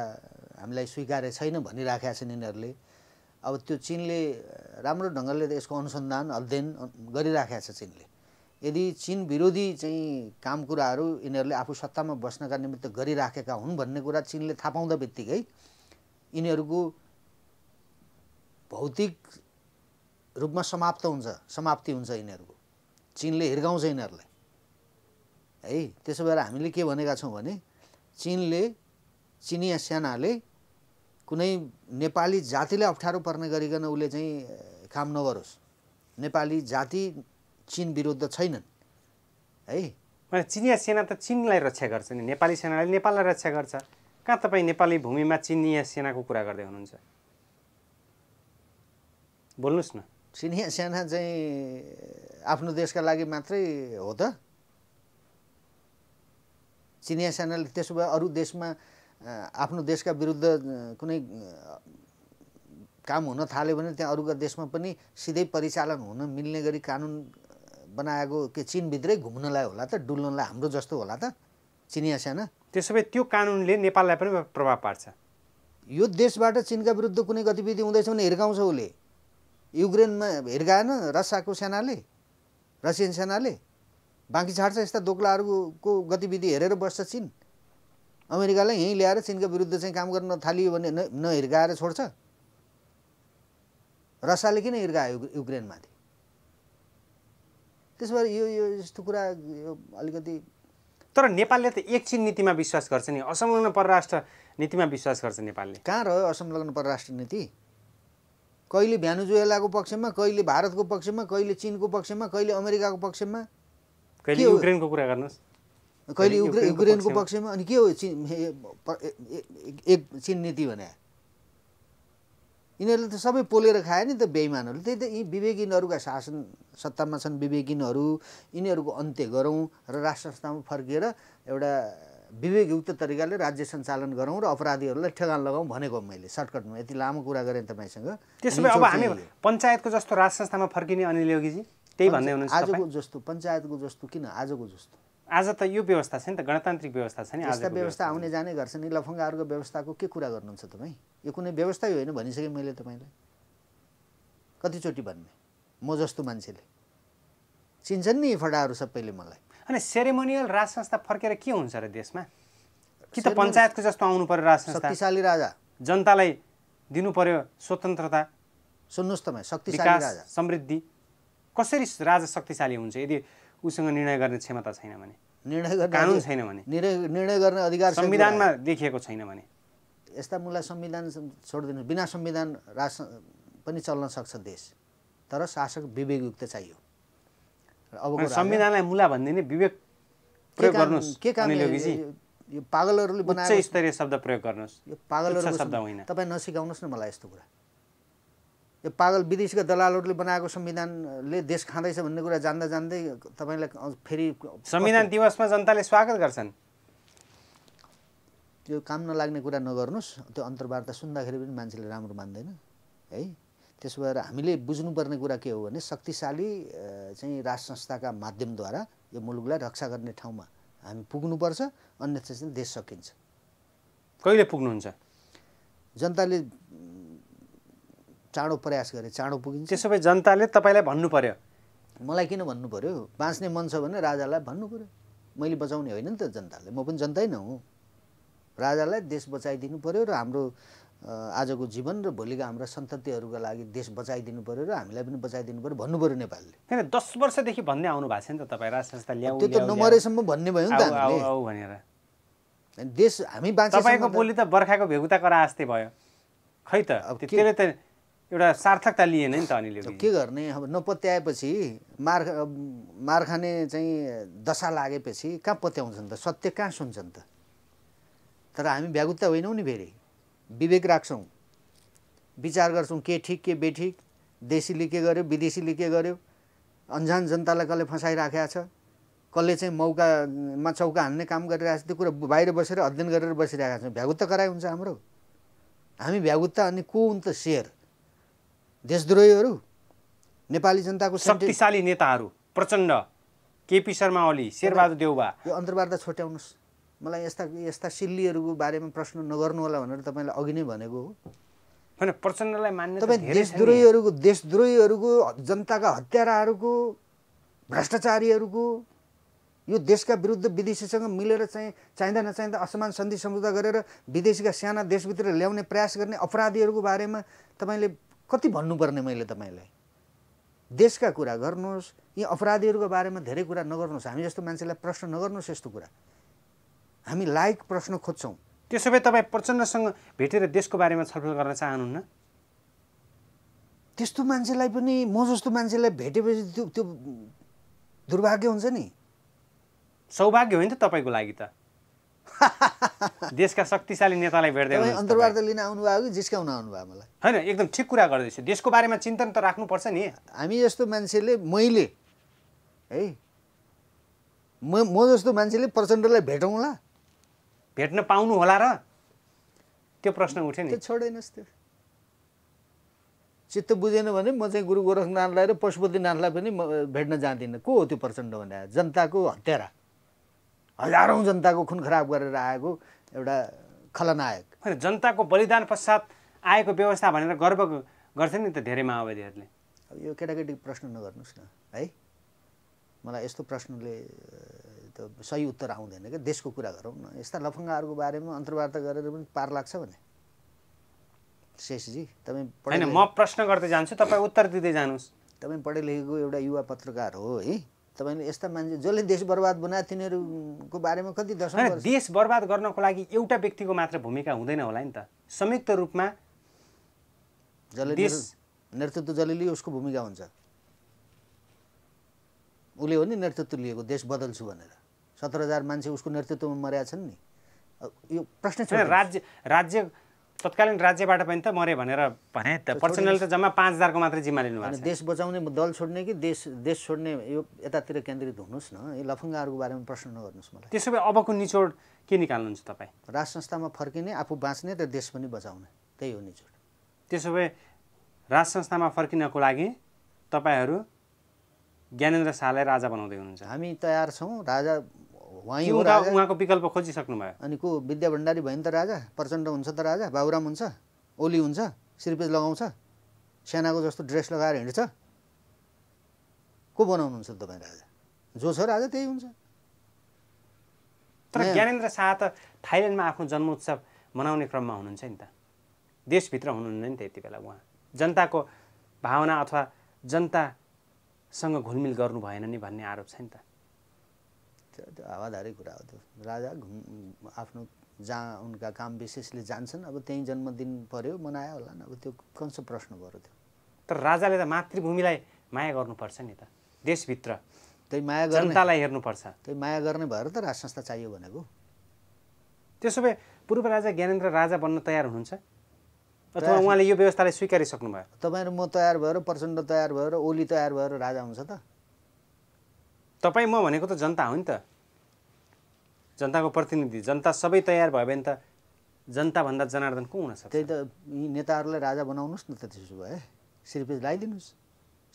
हामीलाई स्वीकार्य छैन भनिराखेका छन् यिनीहरूले। अब त्यो चीनले राम्रो ढङ्गले यसको अनुसन्धान अध्ययन गरिराखेका छ चीनले। यदि चीन विरोधी चाहिँ काम कुराहरू यिनीहरूले आफू सत्तामा बस्नका निमित्त गरिराखेका हुन् भन्ने कुरा चीनले थाहा पाउँदा बित्तिकै यिनीहरूको भौतिक रूपमा समाप्ति हुन्छ यिनीहरूको। चीनले हिर्काउँछ यिनीहरूलाई है। त्यसो भएर हामीले के भनेका छौँ भने, चिनिया सेनाले कुनै नेपाली जातिलाई अप्ठ्यारो पर्ने गरिकन उसले चाहिँ काम नगरोस्। नेपाली जाति चीन विरुद्ध छैनन् है। चिनिया सेना त चीनलाई रक्षा गर्छ नि, नेपाली सेनाले नेपाललाई रक्षा गर्छ। कहाँ तपाईँ नेपाली भूमिमा चिनिया सेनाको कुरा गर्दै हुनुहुन्छ? बोल्नुहोस् न। चिनिया सेना चाहिँ आफ्नो देशका लागि मात्रै हो त? चिनिया सेनाले त्यसो भए अरू देशमा आफ्नो देशका विरुद्ध कुनै काम हुन थाल्यो भने त्यहाँ अरूका देशमा पनि सिधै परिचालन हुन मिल्ने गरी कानुन बनाएको के चीनभित्रै घुम्नलाई होला त, डुल्नलाई हाम्रो जस्तो होला त चिनिया सेना? त्यसो भए त्यो कानुनले नेपाललाई पनि प्रभाव पार्छ? यो देशबाट चीनका विरुद्ध कुनै गतिविधि हुँदैछ भने हिर्काउँछ उसले। युक्रेनमा हिर्काएन रसियाको सेनाले, रसियन सेनाले? बाँकी छाड्छ यस्ता दोक्लाहरूको गतिविधि हेरेर बस्छ चीन। अमेरिकालाई यहीँ ल्याएर चीनका विरुद्ध चाहिँ काम गर्न थालियो भने नहिर्काएर छोड्छ? रसियाले किन हिर्कायो युक्रेनमाथि? त्यसो भएर यो यस्तो कुरा यो अलिकति। तर नेपालले त एक चीन नीतिमा विश्वास गर्छ नि, असंलग्न परराष्ट्र नीतिमा विश्वास गर्छ नेपालले। कहाँ रह्यो असंलग्न परराष्ट्र नीति? कहिले भेनेजुएलाको पक्षमा, कहिले भारतको पक्षमा, कहिले चीनको पक्षमा, कहिले अमेरिकाको पक्षमा, कहिले युक्रेनको कुरा गर्नुहोस्, कहिले युक्रेनको पक्षमा। अनि के हो एक चीन नीति भने? यिनीहरूले त सबै पोलेर खाए नि त बेइमानहरूले। त्यही त यी विवेकहीनहरूका शासन सत्तामा छन् विवेकहीनहरू, यिनीहरूको अन्त्य गरौँ र राष्ट्र संस्थामा फर्किएर एउटा विवेकयुक्त तरिकाले राज्य सञ्चालन गरौँ र अपराधीहरूलाई ठेगान लगाउँ भनेको मैले सर्टकटमा। यति लामो कुरा गरेँ तपाईँसँग। त्यसो भए अब हामी पञ्चायतको जस्तो राज संस्थामा फर्किने अनिल योगीजी त्यही भन्दै हुनुहुन्छ? आजको जस्तो पञ्चायतको जस्तो किन, आजको जस्तो। आज त यो व्यवस्था छ नि त, गणतान्त्रिक व्यवस्था छ नि। यस्ता व्यवस्था आउने जाने गर्छ नि। लफङ्गाहरूको व्यवस्थाको के कुरा गर्नुहुन्छ तपाईँ? यो कुनै व्यवस्थै होइन भनिसकेँ मैले तपाईँलाई। कतिचोटि भन्ने म जस्तो मान्छेले चिन्छन् नि फडाहरू सबैले मलाई। अनि सेरेमोनियल राज संस्था फर्केर के हुन्छ र देशमा? कि त पञ्चायतको जस्तो आउनु पर्यो राज संस्था? शक्तिशाली राजा, जनतालाई दिनु पर्यो स्वतन्त्रता, सुन्नुहोस् तपाईँ, शक्तिशाली राजा, समृद्धि। कसरी राजा शक्तिशाली हुन्छ यदि उसँग निर्णय गर्ने क्षमता छैन भने, निर्णय गर्ने कानुन छैन भने, निर्णय गर्ने अधिकार संविधानमा देखिएको छैन भने? यस्ता मुला संविधान छोडिदिनु, बिना संविधान राज पनि चल्न सक्छ देश, तर शासक विवेकयुक्त चाहियो। अब संविधानलाई मुला भन्दिने विवेक प्रयोग गर्नुहोस्। के काम यो पागलहरूले बनाएर उच्च स्तरीय शब्द प्रयोग गर्नुहोस्। यो पागलहरूको शब्द होइन। तपाईँ नसिकाउनुहोस् न मलाई यस्तो कुरा। यो पागल विदेशीका दलालहरूले बनाएको संविधानले देश खाँदैछ भन्ने कुरा जान्दा जान्दै तपाईँलाई फेरि संविधान दिवसमा जनताले स्वागत गर्छन्। त्यो काम नलाग्ने कुरा नगर्नुहोस्। त्यो अन्तर्वार्ता सुन्दाखेरि पनि मान्छेले राम्रो मान्दैन है। त्यसो भएर हामीले बुझ्नुपर्ने कुरा के हो भने शक्तिशाली चाहिँ राज संस्थाका माध्यमद्वारा यो मुलुकलाई रक्षा गर्ने ठाउँमा हामी पुग्नुपर्छ, अन्यथा चाहिँ देश सकिन्छ। कहिले पुग्नुहुन्छ? जनताले चाँडो प्रयास गरे चाँडो पुगिन्छ। त्यसो भए जनताले तपाईँलाई भन्नु पर्यो। मलाई किन भन्नु पर्यो? बाँच्ने मन छ भने राजालाई भन्नु पर्यो। मैले बचाउने होइन नि त जनताले, म पनि जनतै न हुँ। राजालाई देश बचाइदिनु पर्यो र हाम्रो आजको जीवन र भोलिका हाम्रा सन्ततिहरूका लागि देश बचाइदिनु पर्यो र हामीलाई पनि बचाइदिनु पर्यो भन्नु पर्यो नेपालले। हैन 10 वर्षदेखि भन्दै आउनु भएको छ नि त तपाईँ राज संस्था ल्याऊ। त्यो त नमरेसम्म भन्ने भयो नि त हामीले आऊ भनेर। देश हामी बाँचे तपाईको बोली त बर्खाको भेगुता करा जस्तै भयो। खै त त्यसले त एउटा सार्थकता लिएन नि त अनिल योगी। के गर्ने अब नपत्याएपछि मार खाने चाहिँ दशा लागेपछि कहाँ पत्याउँछन् त? सत्य कहाँ सुन्छन् त? तर हामी भ्यागुता होइनौँ नि, फेरि विवेक राख्छौँ, विचार गर्छौँ के ठिक के बेठिक, देशीले के गर्यो विदेशीले के गर्यो, अन्जान जनतालाई कसले फसाइराखेको छ, कसले चाहिँ मौकामा चौका हान्ने काम गरिरहेको छ, त्यो कुरा बाहिर बसेर अध्ययन गरेर बसिरहेका छौँ। भ्यागुता कराइ हुन्छ हाम्रो। हामी भ्यागुता अनि को हुन् त? शेर, देशद्रोहीहरू, नेपाली जनताको शक्तिशाली नेताहरू प्रचण्ड, केपी शर्मा ओली, शेरबहादुर देउवा। यो अन्तर्वार्ता छोट्याउनुहोस्। मलाई यस्ता सिल्लीहरूको बारेमा प्रश्न नगर्नु होला भनेर तपाईँलाई अघि नै भनेको हो। हैन प्रचण्डलाई मान्ने तपाईँ देशद्रोहीहरूको जनताका हत्याराहरूको भ्रष्टाचारीहरूको यो देशका विरुद्ध विदेशीसँग मिलेर चाहिँ चाहिँदा नचाहिँदा असमान सन्धि सम्झौता गरेर विदेशीका साना देशभित्र ल्याउने प्रयास गर्ने अपराधीहरूको बारेमा तपाईँले कति भन्नुपर्ने? मैले तपाईँलाई देशका कुरा गर्नुहोस्, यी अपराधीहरूको बारेमा धेरै कुरा नगर्नुहोस्। हामी जस्तो मान्छेलाई प्रश्न नगर्नुहोस्। यस्तो कुरा हामी लायक प्रश्न खोज्छौँ। त्यसो भए तपाईँ प्रचण्डसँग भेटेर देशको बारेमा छलफल गर्न चाहनुहुन्न? त्यस्तो मान्छेलाई पनि म जस्तो मान्छेलाई भेटेपछि त्यो दुर्भाग्य हुन्छ नि। सौभाग्य होइन त तपाईँको लागि त। देशका शक्तिशाली नेतालाई भेट्दै हुनुहुन्छ। अन्तर्वार्ता लिन आउनुभयो कि जिस्काउन आउनुभयो मलाई? होइन, एकदम ठिक कुरा गर्दैछु। देशको बारेमा चिन्तन त राख्नुपर्छ नि। हामी जस्तो मान्छेले मैले है म जस्तो मान्छेले प्रचण्डलाई भेटौँला? भेट्न पाउनु होला र? त्यो प्रश्न उठ्यो नि। त्यो छोडेनस्। त्यो चित्त बुझेन भने म चाहिँ गुरु गोरखनाथलाई र पशुपतिनाथलाई पनि भेट्न जाँदिनँ। को हो त्यो प्रचण्ड भने? जनताको हत्यारा, हजारौँ जनताको खुन खराब गरेर आएको एउटा खलनायक। होइन, जनताको बलिदान पश्चात आएको व्यवस्था भनेर गर्व गर्छन् नि त धेरै माओवादीहरूले। अब यो केटाकेटी प्रश्न नगर्नुहोस् न है। मलाई यस्तो प्रश्नले त सही उत्तर आउँदैन क्या। देशको कुरा गरौँ न। यस्ता लफङ्गाहरूको बारेमा अन्तर्वार्ता गरेर पनि पार लाग्छ भने? शेषजी तपाईँ होइन, म प्रश्न गर्दै जान्छु, तपाईँ उत्तर दिँदै जानुहोस्। तपाईँ पढे लेखेको एउटा युवा पत्रकार हो है। तपाईँले यस्ता मान्छे जसले देश बर्बाद बनाए तिनीहरूको बारेमा कति दशक? देश बर्बाद गर्नको लागि एउटा व्यक्तिको मात्र भूमिका हुँदैन होला नि त। संयुक्त रूपमा जसले नेतृत्व जसले लियो उसको भूमिका हुन्छ। उसले हो नि नेतृत्व लिएको देश बदल्छु भनेर। 17,000 मान्छे उसको नेतृत्वमा मरेका छन् नि। यो प्रश्न छ। राज्य तत्कालीन राज्यबाट पनि त मरे भनेर भने त प्रचण्डले त जम्मा 5000को मात्रै जिम्मा लिनु भएको छ। देश बचाउने दल छोड्ने कि देश छोड्ने यो यतातिर केन्द्रित हुनुहोस् न। यो लफङ्गाहरूको बारेमा प्रश्न नगर्नुहोस् मलाई। त्यसो भए अबको निचोड के निकाल्नुहुन्छ तपाईँ? राज संस्थामा फर्किने, आफू बाँच्ने र देश पनि बचाउने, त्यही हो निचोड। त्यसो भए राज संस्थामा फर्किनको लागि तपाईँहरू ज्ञानेन्द्र शाहलाई राजा बनाउँदै हुनुहुन्छ? हामी तयार छौँ। राजा वहीँ हो, उहाँको विकल्प खोजिसक्नुभयो? अनि को विद्या भण्डारी भयो नि त राजा, प्रचण्ड हुन्छ त राजा, बाबुराम हुन्छ, ओली हुन्छ, सिरपेज लगाउँछ, सेनाको जस्तो ड्रेस लगाएर हिँड्छ, को बनाउनुहुन्छ तपाईँ राजा? जो छ राजा त्यही हुन्छ। तर ज्ञानेन्द्र शाह त थाइल्यान्डमा आफ्नो जन्मोत्सव मनाउने क्रममा हुनुहुन्छ नि त, देशभित्र हुनुहुन्न नि त यति बेला। उहाँ जनताको भावना अथवा जनतासँग घुलमिल गर्नु भएन नि भन्ने आरोप छ नि त। त्यो हावाधारी कुरा हो त्यो। राजा आफ्नो जहाँ उनका काम विशेषले जान्छन्, अब त्यहीँ जन्मदिन पर्यो मनायो होला नि। अब त्यो कौन सा प्रश्न गर्यो त्यो? तर राजाले त मातृभूमिलाई माया गर्नुपर्छ नि त, देशभित्र त्यही माया गर्ने, जनतालाई हेर्नुपर्छ। त्यही माया गर्ने भएर त राज संस्था चाहियो भनेको। त्यसो भए पूर्व राजा ज्ञानेन्द्र राजा बन्न तयार हुनुहुन्छ अथवा उहाँले यो व्यवस्थालाई स्वीकारिसक्नुभयो? तपाईँ र म तयार भएर, प्रचण्ड तयार भएर, ओली तयार भएर राजा हुन्छ त? तपाईँ म भनेको त जनता हो नि त, जनताको प्रतिनिधि। जनता सबै तयार भयो भने त जनताभन्दा जनार्दन को हुन सक्छ? त्यही त, यी नेताहरूलाई राजा बनाउनुहोस् न त। त्यसो भए सिरपेज लगाइदिनुहोस्।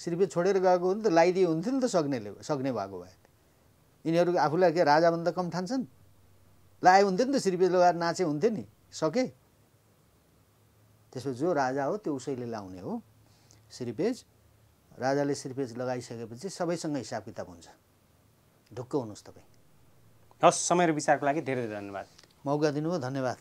सिरपेज छोडेर गएको हो नि त, लगाइदिए हुन्थ्यो नि त सक्ने भएको भए। यिनीहरू आफूलाई के राजाभन्दा कम ठान्छन्? लगाए हुन्थ्यो नि त, सिरपेज लगाएर नाचे हुन्थ्यो नि, सके। त्यसो जो राजा हो त्यो उसैले लाउने हो सिरपेज। राजाले सिरपेज लगाइसकेपछि सबैसँग हिसाब किताब हुन्छ। ढुक्क हुनुहोस् तपाईँ। हस्, समय र विचारको लागि धेरै धेरै धन्यवाद। मौका दिनुभयो, धन्यवाद।